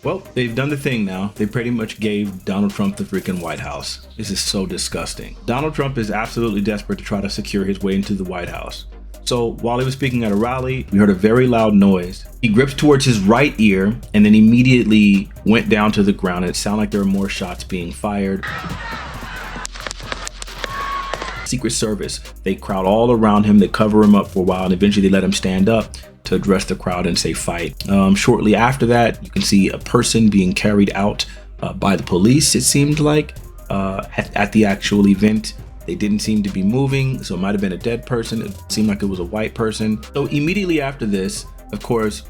Well, they've done the thing now. They pretty much gave Donald Trump the freaking White House. This is so disgusting. Donald Trump is absolutely desperate to try to secure his way into the White House. So while he was speaking at a rally, we heard a very loud noise. He gripped towards his right ear and then immediately went down to the ground. It sounded like there were more shots being fired. Secret Service, they crowd all around him, they cover him up for a while, and eventually they let him stand up to address the crowd and say fight. Shortly after that, you can see a person being carried out by the police, it seemed like, at the actual event. They didn't seem to be moving, so it might have been a dead person. It seemed like it was a white person. So immediately after this, of course,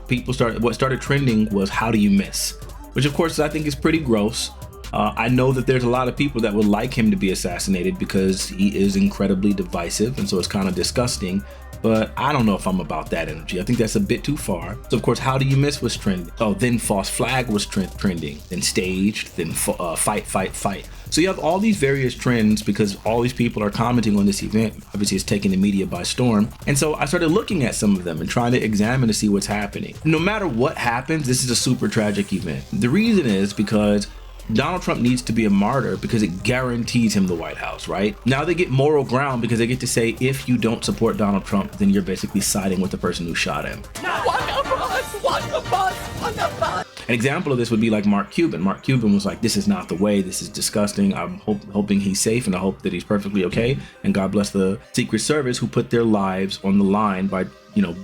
what started trending was how do you miss? Which of course I think is pretty gross. I know that there's a lot of people that would like him to be assassinated because he is incredibly divisive, and so it's kind of disgusting. But I don't know if I'm about that energy. I think that's a bit too far. So of course, how do you miss was trending. Oh, then false flag was trending, then staged, then fight. So you have all these various trends because all these people are commenting on this event. Obviously, it's taking the media by storm. And so I started looking at some of them and trying to examine to see what's happening. No matter what happens, this is a super tragic event. The reason is because Donald Trump needs to be a martyr because it guarantees him the White House, right? Now they get moral ground because they get to say, if you don't support Donald Trump, then you're basically siding with the person who shot him. An example of this would be like Mark Cuban. Mark Cuban was like, this is not the way, this is disgusting. I'm hoping he's safe and I hope that he's perfectly okay. And God bless the Secret Service who put their lives on the line by,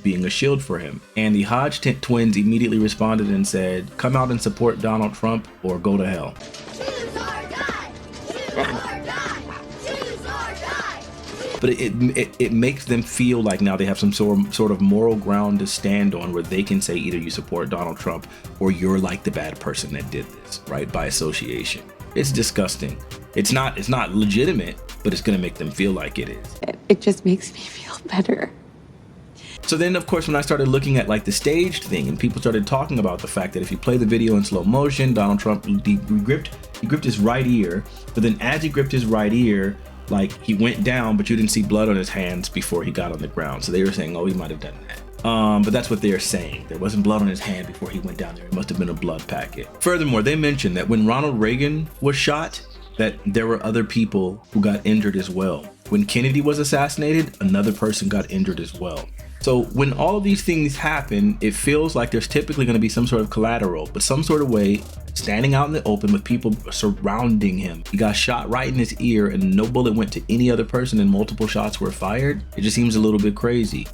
being a shield for him. And the Hodge twins immediately responded and said, come out and support Donald Trump or go to hell. Choose or die. Choose or die. Choose or die. But it makes them feel like now they have some sort of moral ground to stand on where they can say either you support Donald Trump or you're like the bad person that did this, right? By association. It's disgusting. It's not legitimate, but it's gonna make them feel like it is. It just makes me feel better. So then, of course, when I started looking at like the staged thing and people started talking about the fact that if you play the video in slow motion, Donald Trump, he gripped his right ear, but then as he gripped his right ear, like he went down, but you didn't see blood on his hands before he got on the ground. So they were saying, oh, he might have done that. But that's what they're saying. There wasn't blood on his hand before he went down there. It must have been a blood packet. Furthermore, they mentioned that when Ronald Reagan was shot, that there were other people who got injured as well. When Kennedy was assassinated, another person got injured as well. So when all of these things happen, it feels like there's typically going to be some sort of collateral, but some sort of way, standing out in the open with people surrounding him. He got shot right in his ear and no bullet went to any other person and multiple shots were fired. It just seems a little bit crazy.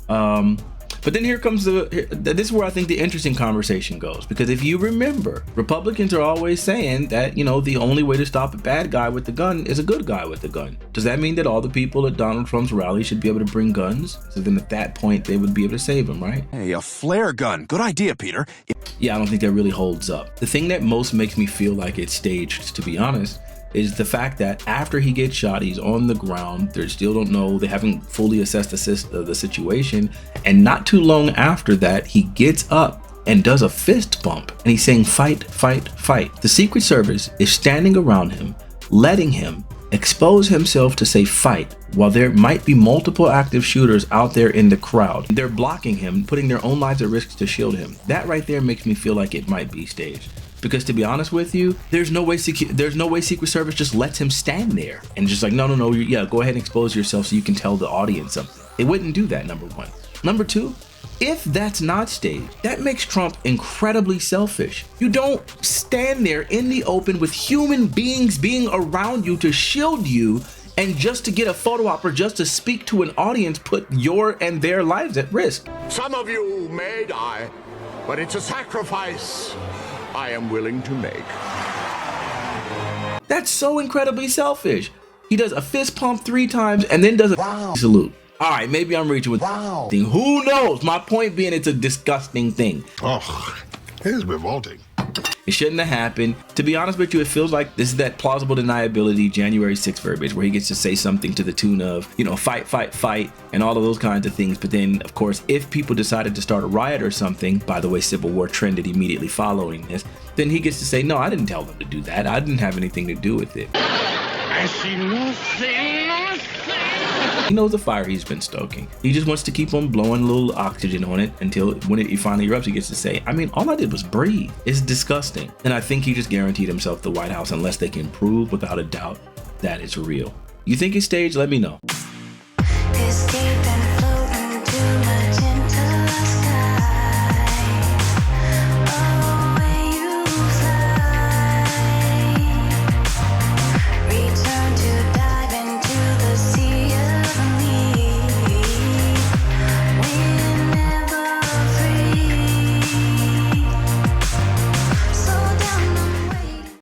But then here comes this is where I think the interesting conversation goes, because if you remember, Republicans are always saying that, the only way to stop a bad guy with the gun is a good guy with the gun. Does that mean that all the people at Donald Trump's rally should be able to bring guns? So then at that point, they would be able to save him, right? Hey, a flare gun. Good idea, Peter. Yeah, I don't think that really holds up. The thing that most makes me feel like it's staged, to be honest, is the fact that after he gets shot, he's on the ground. They still don't know. They haven't fully assessed the situation. And not too long after that, he gets up and does a fist bump. And he's saying, fight, fight, fight. The Secret Service is standing around him, letting him expose himself to say fight, while there might be multiple active shooters out there in the crowd. They're blocking him, putting their own lives at risk to shield him. That right there makes me feel like it might be staged. Because to be honest with you, there's no way Secret Service just lets him stand there and just like, no, yeah, go ahead and expose yourself so you can tell the audience something. They wouldn't do that, number one. Number two, if that's not staged, that makes Trump incredibly selfish. You don't stand there in the open with human beings being around you to shield you, and just to get a photo op or just to speak to an audience, put your and their lives at risk. Some of you may die, but it's a sacrifice I am willing to make. That's so incredibly selfish. He does a fist pump 3 times and then does a salute. All right, maybe I'm reaching with thing. Who knows? My point being, it's a disgusting thing. Oh, it is revolting. It shouldn't have happened. To be honest with you, it feels like this is that plausible deniability January 6th verbiage where he gets to say something to the tune of, fight, fight, fight, and all of those kinds of things. But then, of course, if people decided to start a riot or something, by the way, Civil War trended immediately following this, then he gets to say, no, I didn't tell them to do that. I didn't have anything to do with it. I see nothing. He knows the fire he's been stoking. He just wants to keep on blowing a little oxygen on it until when it finally erupts, he gets to say, I mean, all I did was breathe. It's disgusting. And I think he just guaranteed himself the White House unless they can prove without a doubt that it's real. You think it's staged? Let me know.